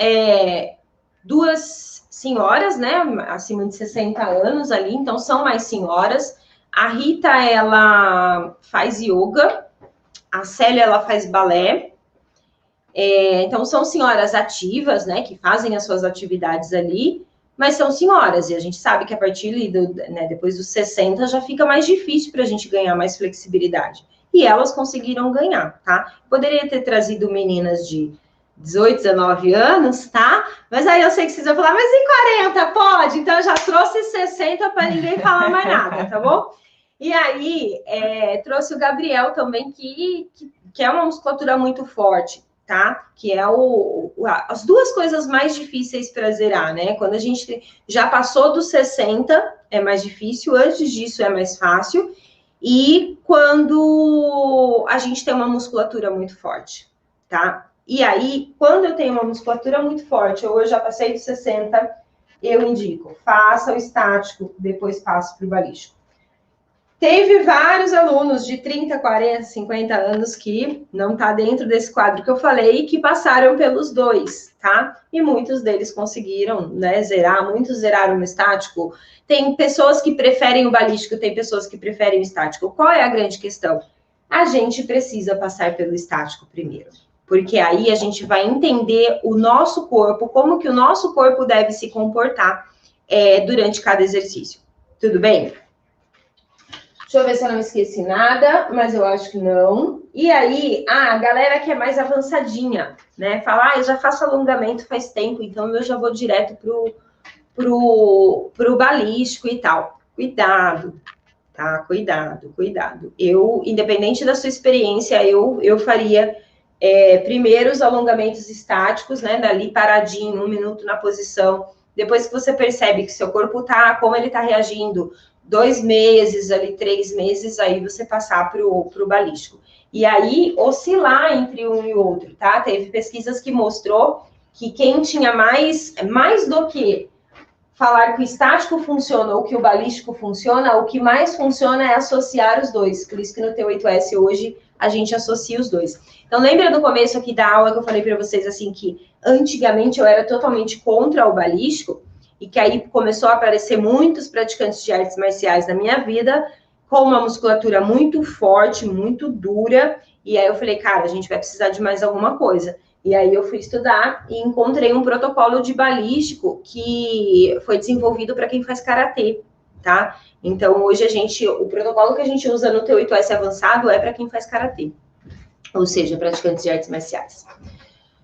S1: duas senhoras, né, acima de 60 anos ali, então são mais senhoras. A Rita, ela faz yoga, a Célia, ela faz balé. Então são senhoras ativas, né, que fazem as suas atividades ali. Mas são senhoras, e a gente sabe que a partir depois dos 60 já fica mais difícil para a gente ganhar mais flexibilidade. E elas conseguiram ganhar, tá? Poderia ter trazido meninas de 18, 19 anos, tá? Mas aí eu sei que vocês vão falar, mas em 40 pode? Então eu já trouxe 60 para ninguém falar mais nada, tá bom? E aí trouxe o Gabriel também, que é uma musculatura muito forte. Tá? Que é as duas coisas mais difíceis para zerar, né? Quando a gente já passou dos 60, é mais difícil, antes disso é mais fácil, e quando a gente tem uma musculatura muito forte, tá? E aí, quando eu tenho uma musculatura muito forte, ou eu já passei de 60, eu indico, faça o estático, depois passe para o balístico. Teve vários alunos de 30, 40, 50 anos que não tá dentro desse quadro que eu falei, que passaram pelos dois, tá? E muitos deles conseguiram, né, zerar, muitos zeraram no estático. Tem pessoas que preferem o balístico, tem pessoas que preferem o estático. Qual é a grande questão? A gente precisa passar pelo estático primeiro, porque aí a gente vai entender o nosso corpo, como que o nosso corpo deve se comportar durante cada exercício. Tudo bem? Deixa eu ver se eu não esqueci nada, mas eu acho que não. E aí, a galera que é mais avançadinha, né? Fala, eu já faço alongamento faz tempo, então eu já vou direto pro balístico e tal. Cuidado, tá? Cuidado. Eu, independente da sua experiência, eu faria primeiro os alongamentos estáticos, né? Dali paradinho, 1 minuto na posição. Depois que você percebe que seu corpo tá, como ele tá reagindo, 2 meses, ali 3 meses, aí você passar pro balístico. E aí, oscilar entre um e outro, tá? Teve pesquisas que mostrou que quem tinha mais do que falar que o estático funciona ou que o balístico funciona, o que mais funciona é associar os dois. Por isso que no T8S hoje a gente associa os dois. Então, lembra do começo aqui da aula que eu falei para vocês, assim, que antigamente eu era totalmente contra o balístico, e que aí começou a aparecer muitos praticantes de artes marciais na minha vida, com uma musculatura muito forte, muito dura, e aí eu falei, cara, a gente vai precisar de mais alguma coisa. E aí eu fui estudar e encontrei um protocolo de balístico que foi desenvolvido para quem faz karatê, tá? Então, hoje o protocolo que a gente usa no T8S avançado é para quem faz karatê, ou seja, praticantes de artes marciais.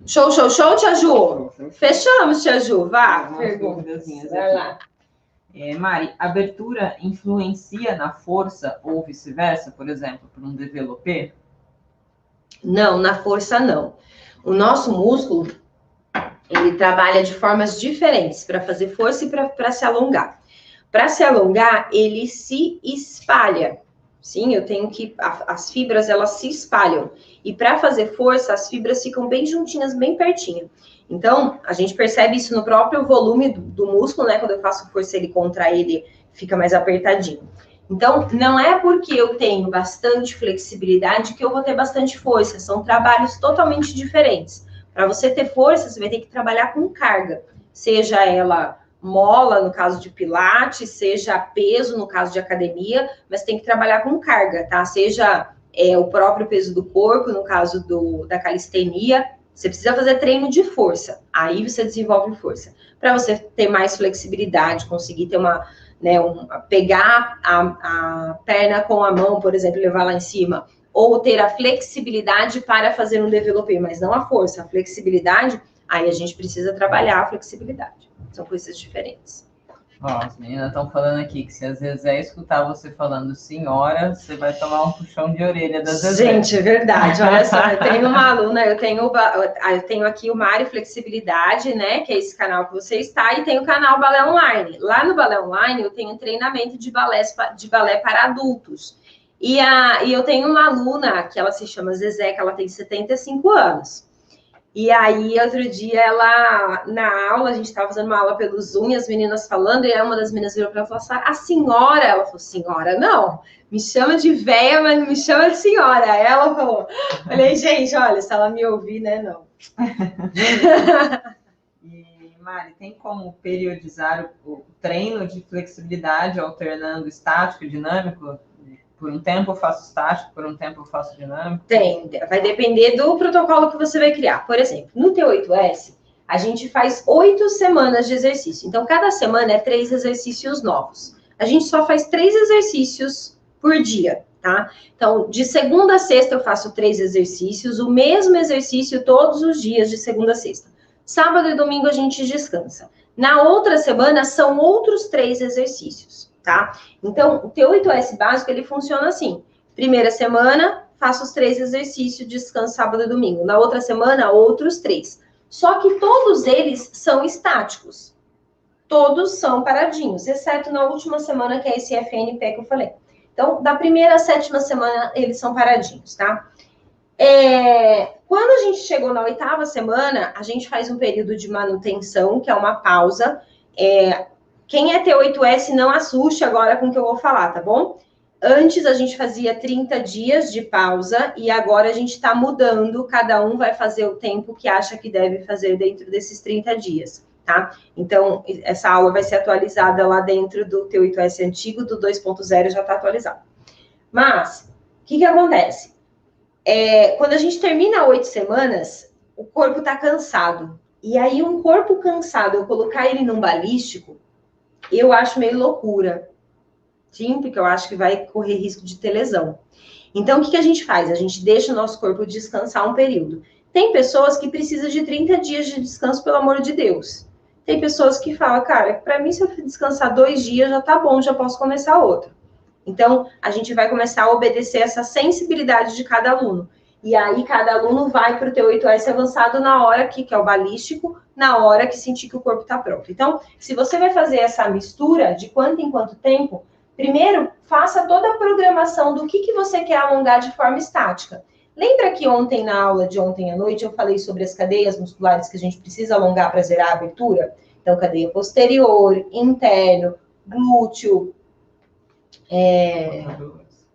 S1: Show, Tia Ju? Fechamos, Tia Ju. Vá, perguntas. Vai lá.
S2: Mari, abertura influencia na força ou vice-versa, por exemplo, por um développé?
S1: Não, na força não. O nosso músculo, ele trabalha de formas diferentes para fazer força e para se alongar. Para se alongar, ele se espalha. Sim, eu tenho que... As fibras, elas se espalham. E para fazer força, as fibras ficam bem juntinhas, bem pertinho. Então, a gente percebe isso no próprio volume do músculo, né? Quando eu faço força, ele contrai, ele fica mais apertadinho. Então, não é porque eu tenho bastante flexibilidade que eu vou ter bastante força. São trabalhos totalmente diferentes. Para você ter força, você vai ter que trabalhar com carga. Seja ela mola, no caso de pilates, seja peso, no caso de academia, mas tem que trabalhar com carga, tá? Seja o próprio peso do corpo, no caso da calistenia. Você precisa fazer treino de força. Aí você desenvolve força. Para você ter mais flexibilidade, conseguir ter pegar a perna com a mão, por exemplo, levar lá em cima, ou ter a flexibilidade para fazer um développé, mas não a força, a flexibilidade, aí a gente precisa trabalhar a flexibilidade. São coisas diferentes.
S2: Ó, as meninas estão falando aqui que se a Zezé escutar você falando senhora, você vai tomar um puxão de orelha da Zezé.
S1: Gente, é verdade. Olha só, eu tenho uma aluna, eu tenho aqui o Mari Flexibilidade, né? Que é esse canal que você está, e tem o canal Balé Online. Lá no Balé Online eu tenho treinamento de balé para adultos. E eu tenho uma aluna que ela se chama Zezé, que ela tem 75 anos. E aí, outro dia, ela, na aula, a gente estava fazendo uma aula pelo Zoom, e as meninas falando, e aí uma das meninas virou para ela e falou assim, a senhora, ela falou, senhora, não, me chama de véia, mas não me chama de senhora. Aí ela falou, falei, gente, olha, se ela me ouvir, né, não.
S2: E, Mari, tem como periodizar o treino de flexibilidade alternando estático e dinâmico? Por um tempo eu faço estático, por um tempo eu faço dinâmico?
S1: Tem, vai depender do protocolo que você vai criar. Por exemplo, no T8S, a gente faz 8 semanas de exercício. Então, cada semana é 3 exercícios novos. A gente só faz 3 exercícios por dia, tá? Então, de segunda a sexta eu faço 3 exercícios, o mesmo exercício todos os dias, de segunda a sexta. Sábado e domingo a gente descansa. Na outra semana, são outros 3 exercícios. Tá? Então, o T8S básico, ele funciona assim. Primeira semana, faço os 3 exercícios, descanso sábado e domingo. Na outra semana, outros 3. Só que todos eles são estáticos. Todos são paradinhos, exceto na última semana, que é esse FNP que eu falei. Então, da primeira à 7ª semana, eles são paradinhos, tá? Quando a gente chegou na 8ª semana, a gente faz um período de manutenção, que é uma pausa. Quem é T8S, não assuste agora com o que eu vou falar, tá bom? Antes a gente fazia 30 dias de pausa e agora a gente está mudando, cada um vai fazer o tempo que acha que deve fazer dentro desses 30 dias, tá? Então, essa aula vai ser atualizada lá dentro do T8S antigo, do 2.0 já está atualizado. Mas, o que acontece? Quando a gente termina 8 semanas, o corpo está cansado. E aí, um corpo cansado, eu colocar ele num balístico, eu acho meio loucura. Sim, porque eu acho que vai correr risco de ter lesão. Então, o que a gente faz? A gente deixa o nosso corpo descansar um período. Tem pessoas que precisam de 30 dias de descanso, pelo amor de Deus. Tem pessoas que falam, cara, para mim, se eu descansar 2 dias, já tá bom, já posso começar outro. Então, a gente vai começar a obedecer essa sensibilidade de cada aluno. E aí, cada aluno vai para o T8S avançado na hora que é o balístico, na hora que sentir que o corpo está pronto. Então, se você vai fazer essa mistura de quanto em quanto tempo, primeiro, faça toda a programação do que você quer alongar de forma estática. Lembra que ontem, na aula de ontem à noite, eu falei sobre as cadeias musculares que a gente precisa alongar para zerar a abertura? Então, cadeia posterior, interno, glúteo,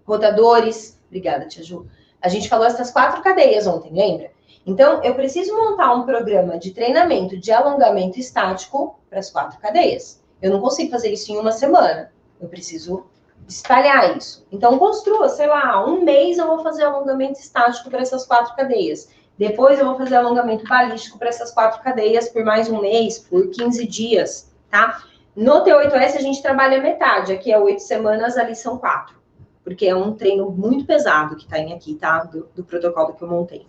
S1: rotadores. Obrigada, Tia Ju. A gente falou essas 4 cadeias ontem, lembra? Então, eu preciso montar um programa de treinamento de alongamento estático para as 4 cadeias. Eu não consigo fazer isso em uma semana. Eu preciso espalhar isso. Então, construa, sei lá, 1 mês eu vou fazer alongamento estático para essas 4 cadeias. Depois eu vou fazer alongamento balístico para essas 4 cadeias por mais 1 mês, por 15 dias, tá? No T8S a gente trabalha metade. Aqui é 8 semanas, ali são 4. Porque é um treino muito pesado que tá aqui, tá? Do protocolo que eu montei.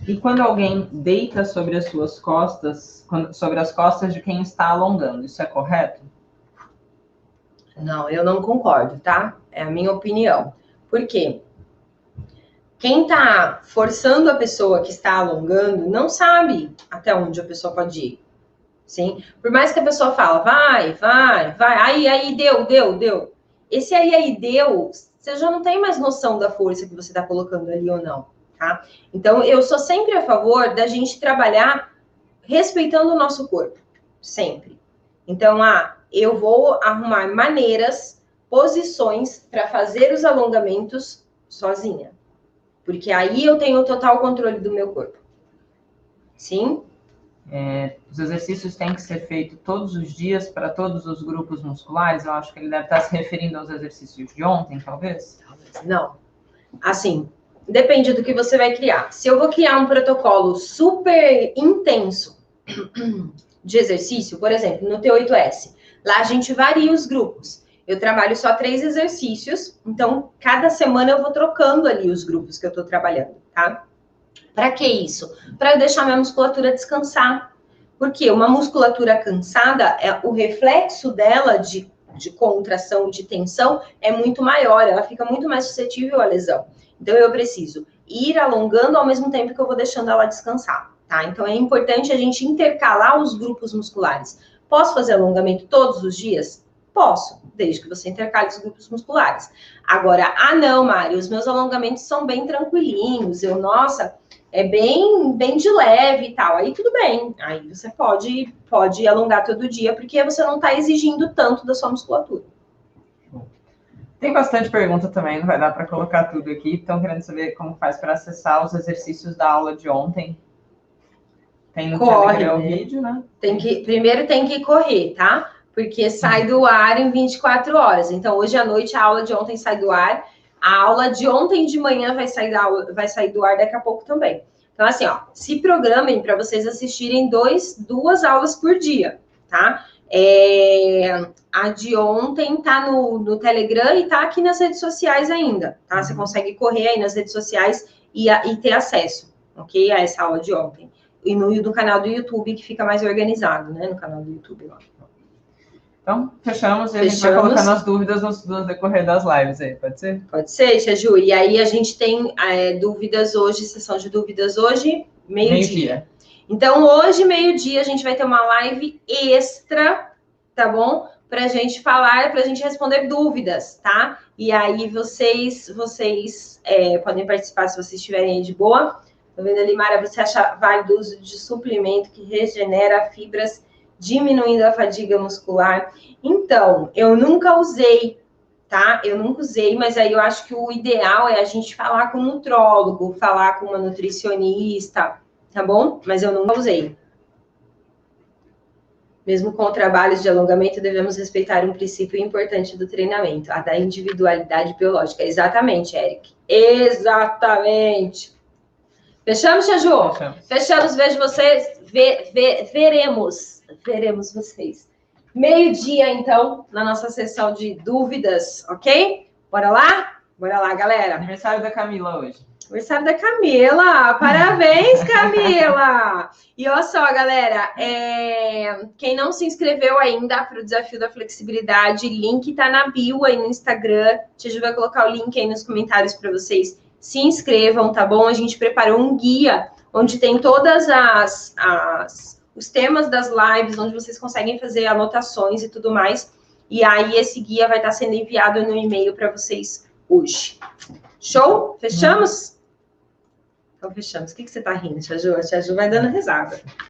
S2: E quando alguém deita sobre as suas costas, sobre as costas de quem está alongando, isso é correto?
S1: Não, eu não concordo, tá? É a minha opinião. Por quê? Quem tá forçando a pessoa que está alongando não sabe até onde a pessoa pode ir. Sim? Por mais que a pessoa fala, vai, aí, deu. Esse aí, deu, você já não tem mais noção da força que você está colocando ali ou não, tá? Então, eu sou sempre a favor da gente trabalhar respeitando o nosso corpo, sempre. Então, eu vou arrumar maneiras, posições para fazer os alongamentos sozinha. Porque aí eu tenho o total controle do meu corpo. Sim?
S2: Os exercícios têm que ser feitos todos os dias para todos os grupos musculares? Eu acho que ele deve estar se referindo aos exercícios de ontem, talvez?
S1: Não. Assim, depende do que você vai criar. Se eu vou criar um protocolo super intenso de exercício, por exemplo, no T8S, lá a gente varia os grupos. Eu trabalho só 3 exercícios, então cada semana eu vou trocando ali os grupos que eu estou trabalhando, tá? Para que isso? Para eu deixar minha musculatura descansar. Porque uma musculatura cansada, o reflexo dela de contração, de tensão, é muito maior, ela fica muito mais suscetível à lesão. Então, eu preciso ir alongando ao mesmo tempo que eu vou deixando ela descansar, tá? Então, é importante a gente intercalar os grupos musculares. Posso fazer alongamento todos os dias? Posso, desde que você intercale os grupos musculares. Agora, não, Mari, os meus alongamentos são bem tranquilinhos, nossa, é bem de leve e tal. Aí tudo bem, aí você pode alongar todo dia, porque você não está exigindo tanto da sua musculatura.
S2: Tem bastante pergunta também, não vai dar para colocar tudo aqui. Estão querendo saber como faz para acessar os exercícios da aula de ontem. Tem no Telegram o vídeo, né?
S1: Primeiro tem que correr, tá? Porque sai do ar em 24 horas. Então, hoje à noite, a aula de ontem sai do ar. A aula de ontem de manhã vai sair do ar daqui a pouco também. Então, assim, se programem para vocês assistirem 2 aulas por dia, tá? A de ontem tá no Telegram e tá aqui nas redes sociais ainda, tá? Você consegue correr aí nas redes sociais e ter acesso, ok? A essa aula de ontem. E no canal do YouTube, que fica mais organizado, né? No canal do YouTube lá.
S2: Então, fechamos e a gente vai colocando as dúvidas no decorrer das lives aí, pode ser?
S1: Pode ser, Tia Ju. E aí a gente tem dúvidas hoje, sessão de dúvidas hoje, meio-dia. Então, hoje, meio-dia, a gente vai ter uma live extra, tá bom? para a gente falar, para a gente responder dúvidas, tá? E aí vocês podem participar se vocês estiverem aí de boa. Tá vendo ali, Mara? Você acha válido o uso de suplemento que regenera fibras, diminuindo a fadiga muscular? Então, eu nunca usei, tá? Eu nunca usei, mas aí eu acho que o ideal é a gente falar com um nutrólogo, falar com uma nutricionista, tá bom? Mas eu nunca usei. Mesmo com trabalhos de alongamento, devemos respeitar um princípio importante do treinamento, a da individualidade biológica. Exatamente, Eric. Exatamente. Fechamos, Tia Ju? Fechamos. Vejo vocês. Veremos vocês. Meio-dia, então, na nossa sessão de dúvidas, ok? Bora lá? Bora lá, galera.
S2: Aniversário da Camila hoje.
S1: Aniversário da Camila! Parabéns, Camila! E olha só, galera, quem não se inscreveu ainda para o Desafio da Flexibilidade, link tá na bio aí no Instagram. A gente vai colocar o link aí nos comentários para vocês se inscrevam, tá bom? A gente preparou um guia onde tem todas os temas das lives, onde vocês conseguem fazer anotações e tudo mais. E aí esse guia vai estar sendo enviado no e-mail para vocês hoje. Show? Fechamos? Então, fechamos. O que você tá rindo, Tia Ju? A Tia Ju vai dando risada.